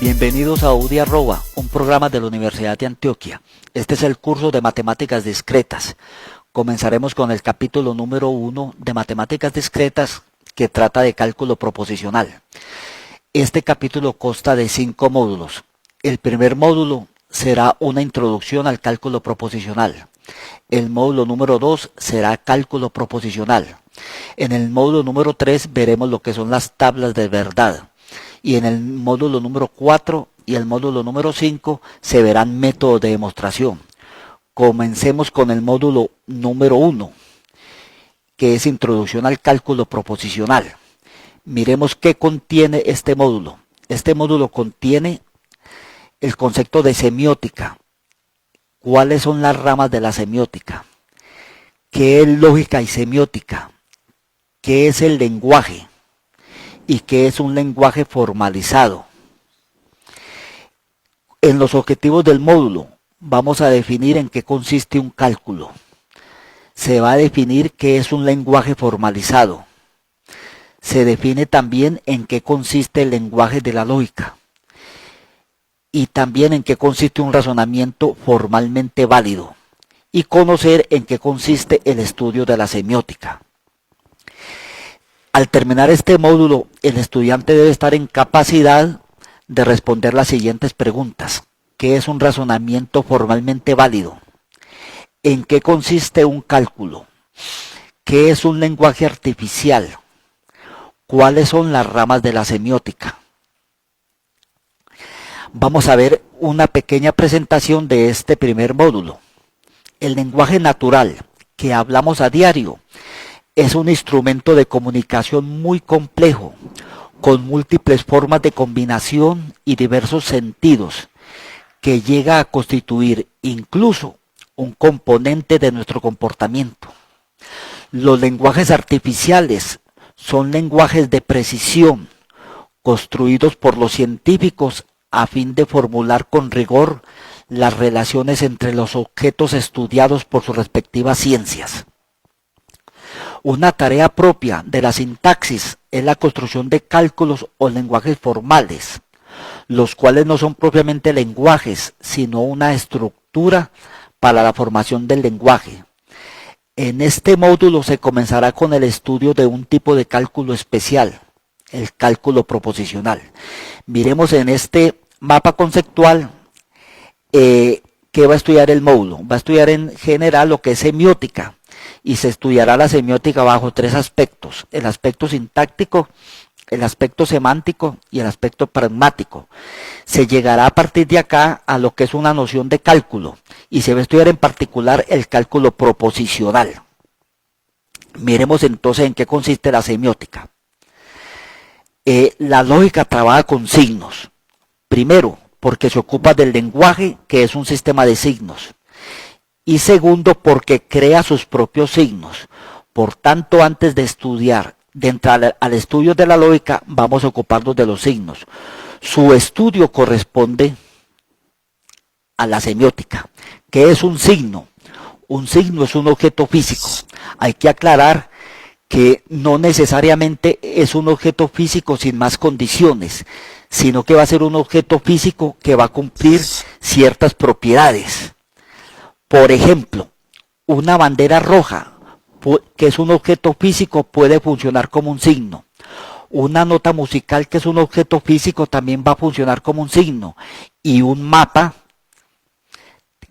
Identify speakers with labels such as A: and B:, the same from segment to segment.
A: Bienvenidos a UDI Arroba, un programa de la Universidad de Antioquia. Este es el curso de Matemáticas Discretas. Comenzaremos con el capítulo número 1 de Matemáticas Discretas, que trata de cálculo proposicional. Este capítulo consta de 5 módulos. El primer módulo será una introducción al cálculo proposicional. El módulo número 2 será cálculo proposicional. En el módulo número 3 veremos lo que son las tablas de verdad. Y en el módulo número 4 y el módulo número 5 se verán métodos de demostración. Comencemos con el módulo número 1, que es introducción al cálculo proposicional. Miremos qué contiene este módulo. Este módulo contiene el concepto de semiótica. ¿Cuáles son las ramas de la semiótica? ¿Qué es lógica y semiótica? ¿Qué es el lenguaje? ¿Y qué es un lenguaje formalizado? En los objetivos del módulo vamos a definir en qué consiste un cálculo. Se va a definir qué es un lenguaje formalizado. Se define también en qué consiste el lenguaje de la lógica. Y también en qué consiste un razonamiento formalmente válido. Y conocer en qué consiste el estudio de la semiótica. Al terminar este módulo, el estudiante debe estar en capacidad de responder las siguientes preguntas. ¿Qué es un razonamiento formalmente válido? ¿En qué consiste un cálculo? ¿Qué es un lenguaje artificial? ¿Cuáles son las ramas de la semiótica? Vamos a ver una pequeña presentación de este primer módulo. El lenguaje natural, que hablamos a diario, es un instrumento de comunicación muy complejo, con múltiples formas de combinación y diversos sentidos, que llega a constituir incluso un componente de nuestro comportamiento. Los lenguajes artificiales son lenguajes de precisión, construidos por los científicos a fin de formular con rigor las relaciones entre los objetos estudiados por sus respectivas ciencias. Una tarea propia de la sintaxis es la construcción de cálculos o lenguajes formales, los cuales no son propiamente lenguajes, sino una estructura para la formación del lenguaje. En este módulo se comenzará con el estudio de un tipo de cálculo especial, el cálculo proposicional. Miremos en este mapa conceptual qué va a estudiar el módulo. Va a estudiar en general lo que es semiótica. Y se estudiará la semiótica bajo 3 aspectos: el aspecto sintáctico, el aspecto semántico y el aspecto pragmático. Se llegará a partir de acá a lo que es una noción de cálculo y se va a estudiar en particular el cálculo proposicional. Miremos entonces en qué consiste la semiótica. La lógica trabaja con signos. Primero, porque se ocupa del lenguaje, que es un sistema de signos. Y segundo, porque crea sus propios signos. Por tanto, antes de entrar al estudio de la lógica, vamos a ocuparnos de los signos. Su estudio corresponde a la semiótica. ¿Qué es un signo? Un signo es un objeto físico. Hay que aclarar que no necesariamente es un objeto físico sin más condiciones, sino que va a ser un objeto físico que va a cumplir ciertas propiedades. Por ejemplo, una bandera roja, que es un objeto físico, puede funcionar como un signo. Una nota musical, que es un objeto físico, también va a funcionar como un signo. Y un mapa,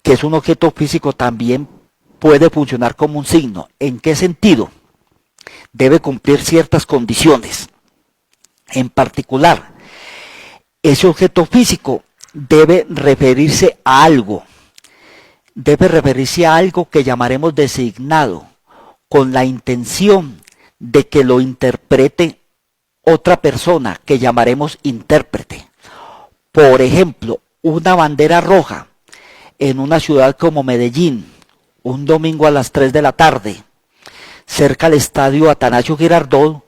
A: que es un objeto físico, también puede funcionar como un signo. ¿En qué sentido? Debe cumplir ciertas condiciones. En particular, ese objeto físico debe referirse a algo. Debe referirse a algo que llamaremos designado, con la intención de que lo interprete otra persona, que llamaremos intérprete. Por ejemplo, una bandera roja en una ciudad como Medellín, un domingo a las 3 de la tarde, cerca al estadio Atanasio Girardot,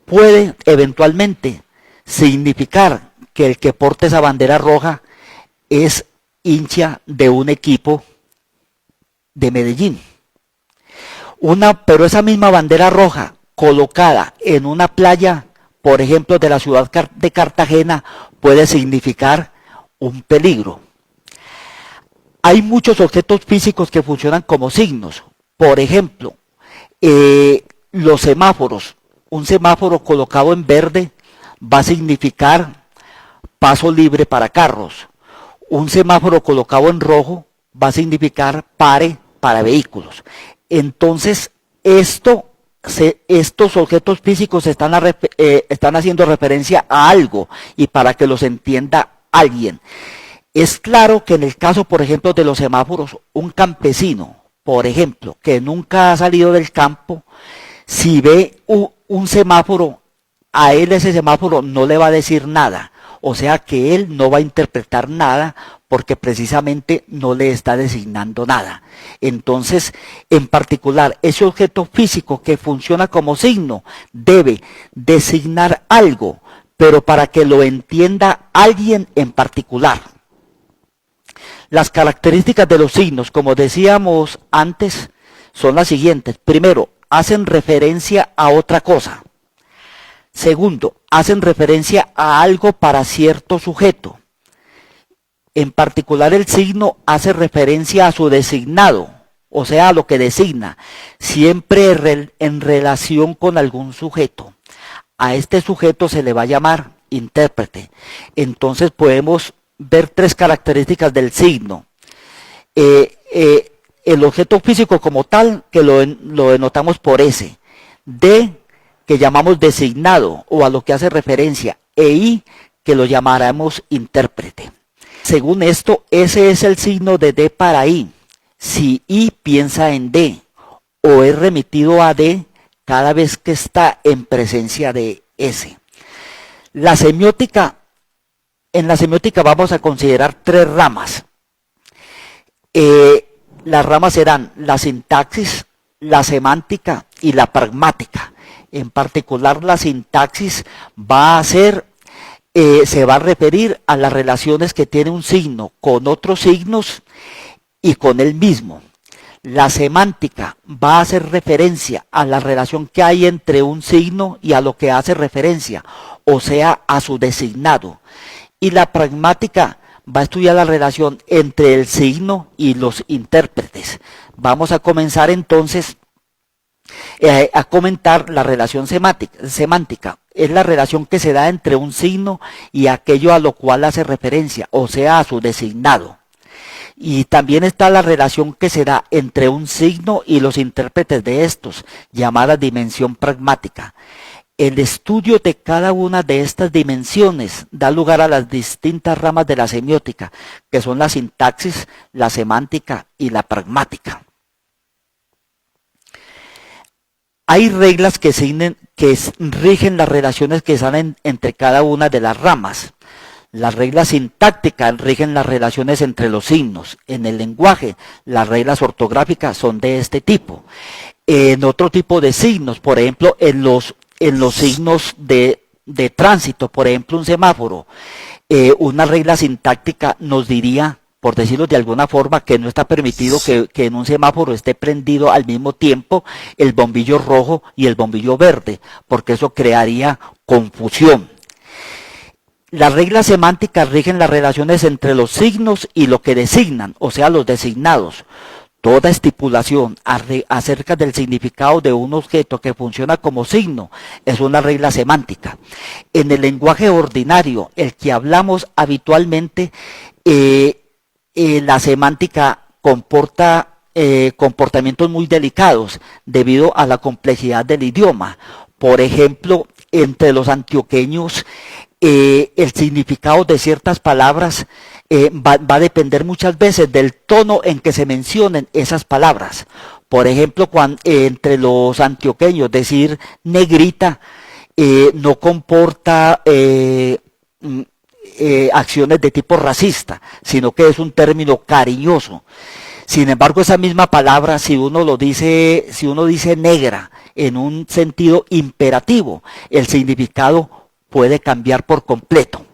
A: puede eventualmente significar que el que porte esa bandera roja es hincha de un equipo de Medellín. Pero esa misma bandera roja colocada en una playa por ejemplo, de la ciudad de Cartagena, puede significar un peligro. Hay muchos objetos físicos que funcionan como signos. Por ejemplo, los semáforos. Un semáforo colocado en verde va a significar paso libre para carros. Un semáforo colocado en rojo va a significar pare para vehículos. Entonces, estos objetos físicos están haciendo referencia a algo, y para que los entienda alguien. Es claro que en el caso, por ejemplo, de los semáforos, un campesino, por ejemplo, que nunca ha salido del campo, si ve un semáforo, a él ese semáforo no le va a decir nada. O sea que él no va a interpretar nada porque precisamente no le está designando nada. Entonces, en particular, ese objeto físico que funciona como signo debe designar algo, pero para que lo entienda alguien en particular. Las características de los signos, como decíamos antes, son las siguientes. Primero, hacen referencia a otra cosa. Segundo, hacen referencia a algo para cierto sujeto. En particular, el signo hace referencia a su designado, o sea, a lo que designa, siempre en relación con algún sujeto. A este sujeto se le va a llamar intérprete. Entonces podemos ver tres características del signo. El objeto físico como tal, que lo denotamos por S. D, que llamamos designado o a lo que hace referencia, e I, que lo llamaremos intérprete. Según esto, ese es el signo de D para I. Si I piensa en D o es remitido a D cada vez que está en presencia de S. En la semiótica vamos a considerar tres ramas. Las ramas serán la sintaxis, la semántica y la pragmática. En particular, la sintaxis se va a referir a las relaciones que tiene un signo con otros signos y con él mismo. La semántica va a hacer referencia a la relación que hay entre un signo y a lo que hace referencia, o sea, a su designado. Y la pragmática va a estudiar la relación entre el signo y los intérpretes. Vamos a comenzar entonces a comentar la relación semántica. Es la relación que se da entre un signo y aquello a lo cual hace referencia, o sea, a su designado. Y también está la relación que se da entre un signo y los intérpretes de estos, llamada dimensión pragmática. El estudio de cada una de estas dimensiones da lugar a las distintas ramas de la semiótica, que son la sintaxis, la semántica y la pragmática. Hay reglas que rigen las relaciones que salen entre cada una de las ramas. Las reglas sintácticas rigen las relaciones entre los signos. En el lenguaje, las reglas ortográficas son de este tipo. En otro tipo de signos, por ejemplo, en los signos de tránsito, por ejemplo, un semáforo, una regla sintáctica nos diría, por decirlo de alguna forma, que no está permitido que en un semáforo esté prendido al mismo tiempo el bombillo rojo y el bombillo verde, porque eso crearía confusión. Las reglas semánticas rigen las relaciones entre los signos y lo que designan, o sea, los designados. Toda estipulación acerca del significado de un objeto que funciona como signo es una regla semántica. En el lenguaje ordinario, el que hablamos habitualmente, la semántica comporta comportamientos muy delicados debido a la complejidad del idioma. Por ejemplo, entre los antioqueños, el significado de ciertas palabras va a depender muchas veces del tono en que se mencionen esas palabras. Por ejemplo, entre los antioqueños decir negrita no comporta acciones de tipo racista, sino que es un término cariñoso. Sin embargo, esa misma palabra, si uno dice negra en un sentido imperativo, el significado puede cambiar por completo.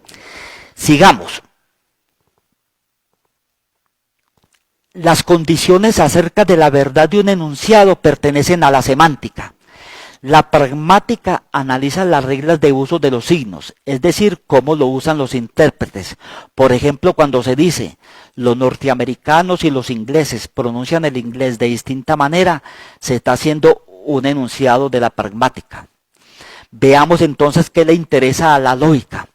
A: Sigamos. Las condiciones acerca de la verdad de un enunciado pertenecen a la semántica. La pragmática analiza las reglas de uso de los signos, es decir, cómo lo usan los intérpretes. Por ejemplo, cuando se dice, los norteamericanos y los ingleses pronuncian el inglés de distinta manera, se está haciendo un enunciado de la pragmática. Veamos entonces qué le interesa a la lógica.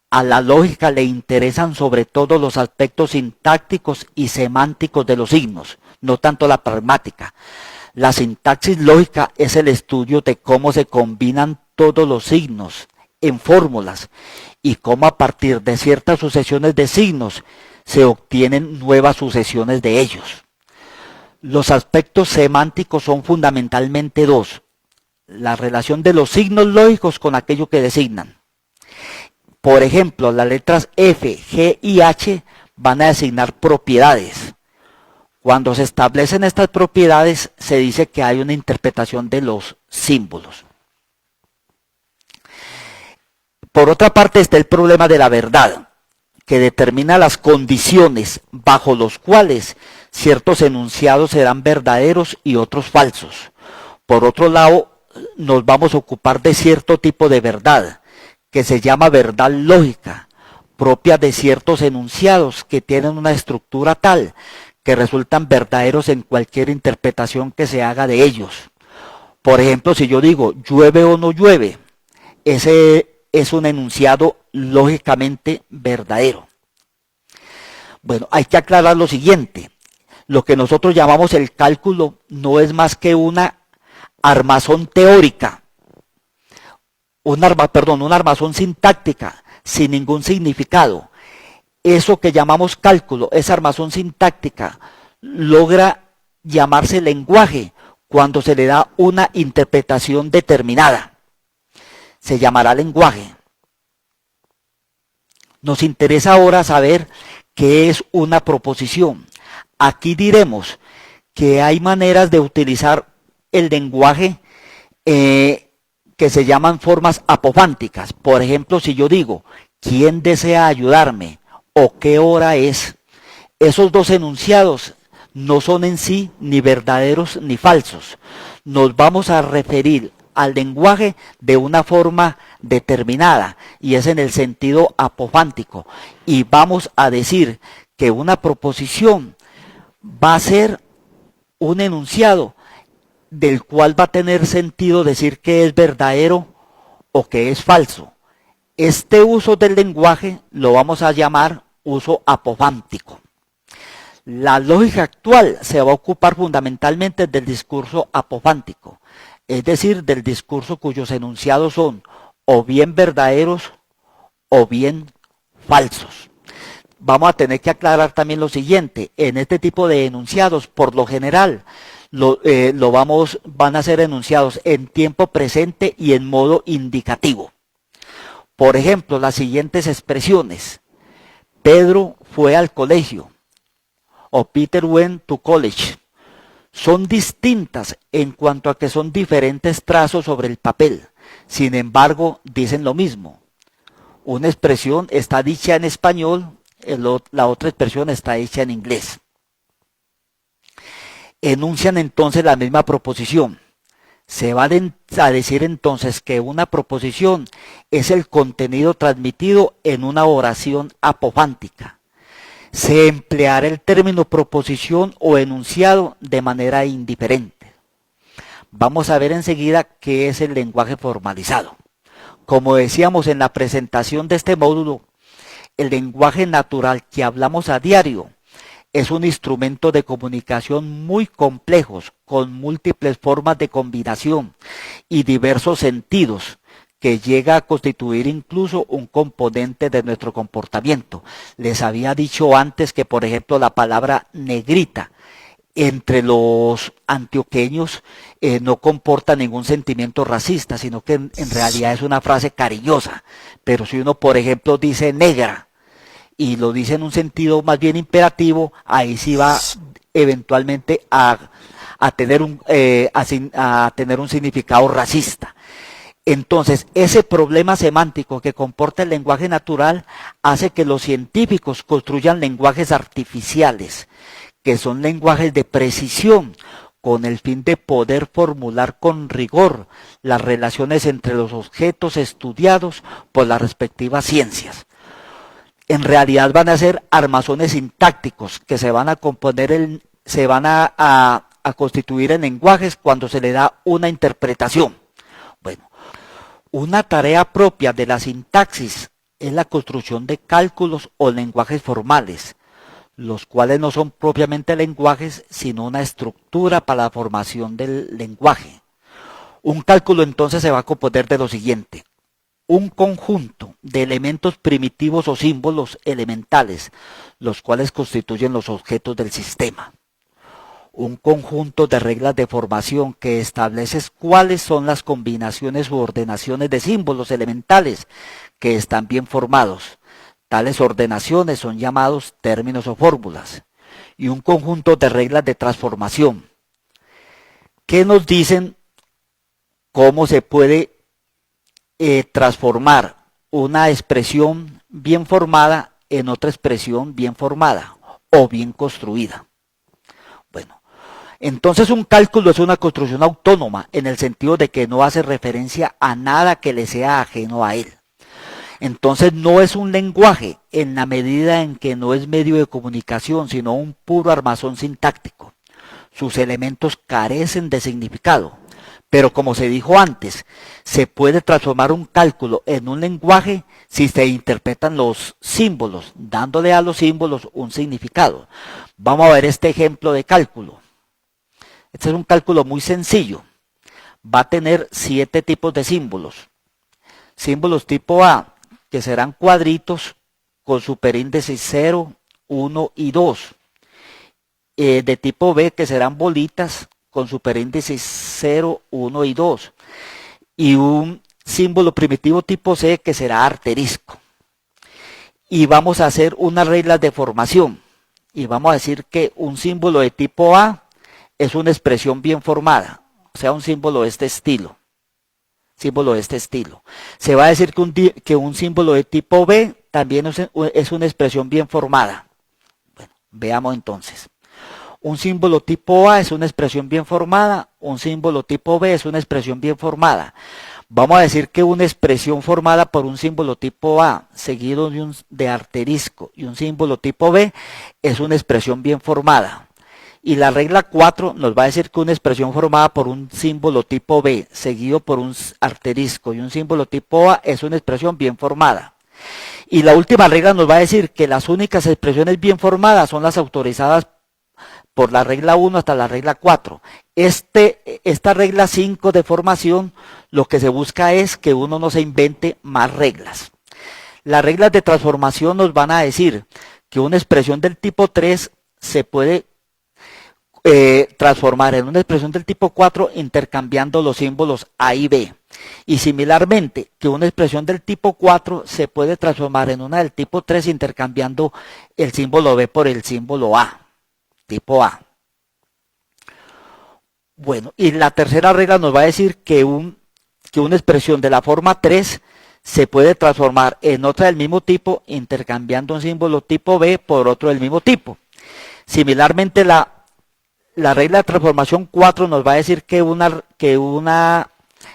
A: A la lógica le interesan sobre todo los aspectos sintácticos y semánticos de los signos, no tanto la pragmática. La sintaxis lógica es el estudio de cómo se combinan todos los signos en fórmulas y cómo a partir de ciertas sucesiones de signos se obtienen nuevas sucesiones de ellos. Los aspectos semánticos son fundamentalmente dos: la relación de los signos lógicos con aquello que designan. Por ejemplo, las letras F, G y H van a designar propiedades. Cuando se establecen estas propiedades, se dice que hay una interpretación de los símbolos. Por otra parte está el problema de la verdad, que determina las condiciones bajo los cuales ciertos enunciados serán verdaderos y otros falsos. Por otro lado, nos vamos a ocupar de cierto tipo de verdad, que se llama verdad lógica, propia de ciertos enunciados que tienen una estructura tal que resultan verdaderos en cualquier interpretación que se haga de ellos. Por ejemplo, si yo digo llueve o no llueve, ese es un enunciado lógicamente verdadero. Bueno, hay que aclarar lo siguiente: lo que nosotros llamamos el cálculo no es más que una armazón teórica, una armazón sintáctica sin ningún significado. Eso que llamamos cálculo, esa armazón sintáctica, logra llamarse lenguaje cuando se le da una interpretación determinada. Se llamará lenguaje. Nos interesa ahora saber qué es una proposición. Aquí diremos que hay maneras de utilizar el lenguaje que se llaman formas apofánticas. Por ejemplo, si yo digo, ¿quién desea ayudarme? ¿O qué hora es? Esos dos enunciados no son en sí ni verdaderos ni falsos. Nos vamos a referir al lenguaje de una forma determinada y es en el sentido apofántico. Y vamos a decir que una proposición va a ser un enunciado del cual va a tener sentido decir que es verdadero o que es falso. Este uso del lenguaje lo vamos a llamar uso apofántico. La lógica actual se va a ocupar fundamentalmente del discurso apofántico, es decir, del discurso cuyos enunciados son o bien verdaderos o bien falsos. Vamos a tener que aclarar también lo siguiente: en este tipo de enunciados, por lo general, van a ser enunciados en tiempo presente y en modo indicativo. Por ejemplo, las siguientes expresiones: Pedro fue al colegio, o Peter went to college, son distintas en cuanto a que son diferentes trazos sobre el papel. Sin embargo, dicen lo mismo. Una expresión está dicha en español, la otra expresión está dicha en inglés. Enuncian entonces la misma proposición. Se va a decir entonces que una proposición es el contenido transmitido en una oración apofántica. Se empleará el término proposición o enunciado de manera indiferente. Vamos a ver enseguida qué es el lenguaje formalizado. Como decíamos en la presentación de este módulo, el lenguaje natural que hablamos a diario es un instrumento de comunicación muy complejo, con múltiples formas de combinación y diversos sentidos, que llega a constituir incluso un componente de nuestro comportamiento. Les había dicho antes que, por ejemplo, la palabra negrita entre los antioqueños no comporta ningún sentimiento racista, sino que en realidad es una frase cariñosa. Pero si uno, por ejemplo, dice negra y lo dice en un sentido más bien imperativo, ahí sí va eventualmente a tener un significado racista. Entonces, ese problema semántico que comporta el lenguaje natural hace que los científicos construyan lenguajes artificiales, que son lenguajes de precisión, con el fin de poder formular con rigor las relaciones entre los objetos estudiados por las respectivas ciencias. En realidad van a ser armazones sintácticos que se van a componer, se van a constituir en lenguajes cuando se le da una interpretación. Bueno, una tarea propia de la sintaxis es la construcción de cálculos o lenguajes formales, los cuales no son propiamente lenguajes, sino una estructura para la formación del lenguaje. Un cálculo entonces se va a componer de lo siguiente: un conjunto de elementos primitivos o símbolos elementales, los cuales constituyen los objetos del sistema. Un conjunto de reglas de formación que establece cuáles son las combinaciones u ordenaciones de símbolos elementales que están bien formados. Tales ordenaciones son llamados términos o fórmulas. Y un conjunto de reglas de transformación que nos dicen cómo se puede transformar una expresión bien formada en otra expresión bien formada o bien construida. Bueno, entonces un cálculo es una construcción autónoma en el sentido de que no hace referencia a nada que le sea ajeno a él. Entonces no es un lenguaje en la medida en que no es medio de comunicación, sino un puro armazón sintáctico. Sus elementos carecen de significado, pero como se dijo antes, se puede transformar un cálculo en un lenguaje si se interpretan los símbolos, dándole a los símbolos un significado. Vamos a ver este ejemplo de cálculo. Este es un cálculo muy sencillo. Va a tener 7 tipos de símbolos. Símbolos tipo A, que serán cuadritos con superíndices 0, 1 y 2. De tipo B, que serán bolitas con superíndices 0, 1 y 2. Y un símbolo primitivo tipo C, que será asterisco. Y vamos a hacer unas reglas de formación. Y vamos a decir que un símbolo de tipo A es una expresión bien formada, o sea, un símbolo de este estilo. Símbolo de este estilo. Se va a decir que un símbolo de tipo B también es una expresión bien formada. Bueno, veamos entonces. Un símbolo tipo A es una expresión bien formada, un símbolo tipo B es una expresión bien formada. Vamos a decir que una expresión formada por un símbolo tipo A seguido de asterisco y un símbolo tipo B es una expresión bien formada. Y la regla 4 nos va a decir que una expresión formada por un símbolo tipo B seguido por un asterisco y un símbolo tipo A es una expresión bien formada. Y la última regla nos va a decir que las únicas expresiones bien formadas son las autorizadas por la regla 1 hasta la regla 4. Esta regla 5 de formación, lo que se busca es que uno no se invente más reglas. Las reglas de transformación nos van a decir que una expresión del tipo 3 se puede transformar en una expresión del tipo 4 intercambiando los símbolos A y B. Y similarmente, que una expresión del tipo 4 se puede transformar en una del tipo 3 intercambiando el símbolo B por el símbolo A, tipo A. Bueno, y la tercera regla nos va a decir que una expresión de la forma 3 se puede transformar en otra del mismo tipo intercambiando un símbolo tipo B por otro del mismo tipo. Similarmente, la regla de transformación 4 nos va a decir que una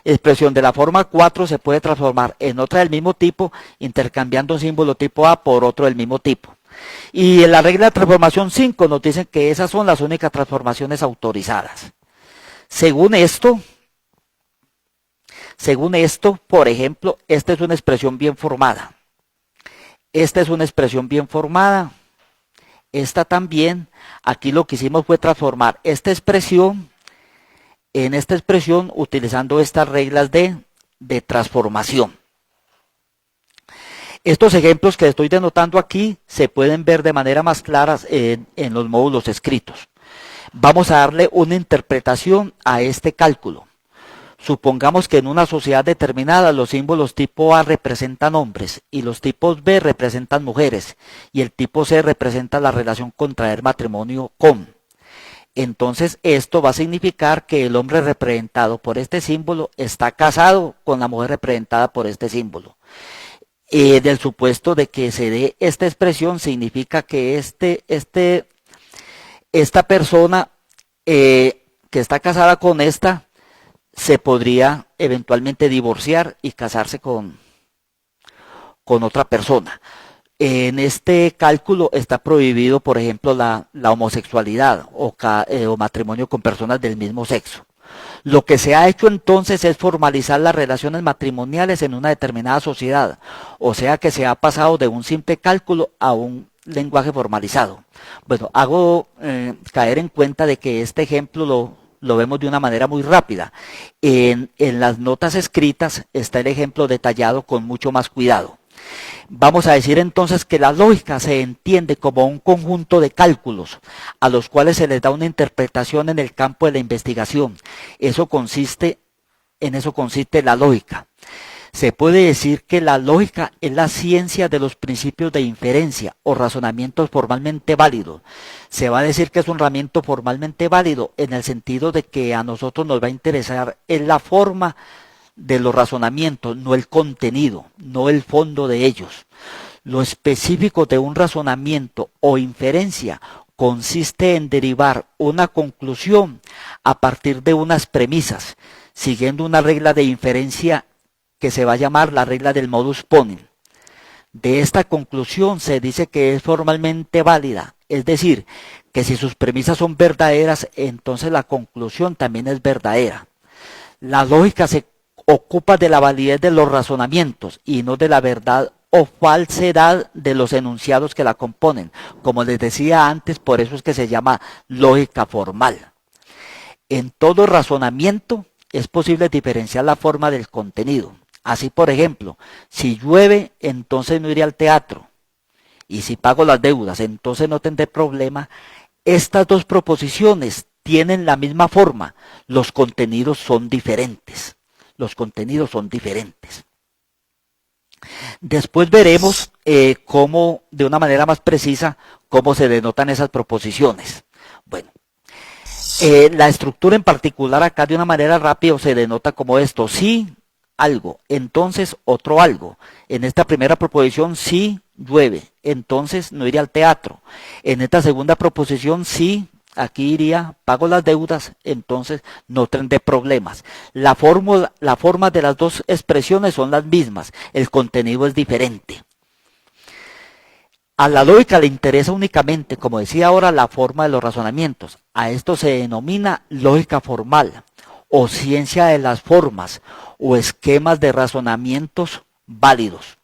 A: expresión de la forma 4 se puede transformar en otra del mismo tipo, intercambiando un símbolo tipo A por otro del mismo tipo. Y en la regla de transformación 5 nos dicen que esas son las únicas transformaciones autorizadas. Según esto, por ejemplo, esta es una expresión bien formada. Esta es una expresión bien formada. Esta también. Aquí lo que hicimos fue transformar esta expresión en esta expresión utilizando estas reglas de transformación. Estos ejemplos que estoy denotando aquí se pueden ver de manera más clara en los módulos escritos. Vamos a darle una interpretación a este cálculo. Supongamos que en una sociedad determinada los símbolos tipo A representan hombres y los tipos B representan mujeres y el tipo C representa la relación contraer matrimonio con. Entonces esto va a significar que el hombre representado por este símbolo está casado con la mujer representada por este símbolo. Del supuesto de que se dé esta expresión significa que esta persona que está casada con esta se podría eventualmente divorciar y casarse con otra persona. En este cálculo está prohibido, por ejemplo, la homosexualidad o matrimonio con personas del mismo sexo. Lo que se ha hecho entonces es formalizar las relaciones matrimoniales en una determinada sociedad, o sea que se ha pasado de un simple cálculo a un lenguaje formalizado. Bueno, hago caer en cuenta de que este ejemplo lo vemos de una manera muy rápida. En las notas escritas está el ejemplo detallado con mucho más cuidado. Vamos a decir entonces que la lógica se entiende como un conjunto de cálculos a los cuales se les da una interpretación en el campo de la investigación. En eso consiste la lógica. Se puede decir que la lógica es la ciencia de los principios de inferencia o razonamientos formalmente válidos. Se va a decir que es un razonamiento formalmente válido en el sentido de que a nosotros nos va a interesar en la forma de los razonamientos, no el contenido, no el fondo de ellos. Lo específico de un razonamiento o inferencia consiste en derivar una conclusión a partir de unas premisas, siguiendo una regla de inferencia que se va a llamar la regla del modus ponens. De esta conclusión se dice que es formalmente válida, es decir, que si sus premisas son verdaderas, entonces la conclusión también es verdadera. La lógica se ocupa de la validez de los razonamientos y no de la verdad o falsedad de los enunciados que la componen. Como les decía antes, por eso es que se llama lógica formal. En todo razonamiento es posible diferenciar la forma del contenido. Así, por ejemplo, si llueve, entonces no iré al teatro. Y si pago las deudas, entonces no tendré problema. Estas dos proposiciones tienen la misma forma. Los contenidos son diferentes. Los contenidos son diferentes. Después veremos cómo, de una manera más precisa, cómo se denotan esas proposiciones. Bueno, la estructura en particular acá de una manera rápida se denota como esto: sí, algo, entonces otro algo. En esta primera proposición, sí, llueve, entonces no iré al teatro. En esta segunda proposición, sí, aquí iría, pago las deudas, entonces no tendré problemas. La forma de las dos expresiones son las mismas, el contenido es diferente. A la lógica le interesa únicamente, como decía ahora, la forma de los razonamientos. A esto se denomina lógica formal, o ciencia de las formas, o esquemas de razonamientos válidos.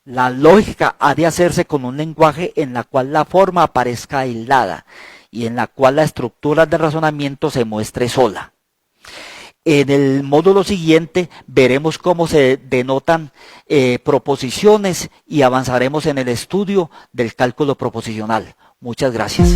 A: La lógica ha de hacerse con un lenguaje en la cual la forma aparezca aislada y en la cual la estructura del razonamiento se muestre sola. En el módulo siguiente veremos cómo se denotan proposiciones y avanzaremos en el estudio del cálculo proposicional. Muchas gracias.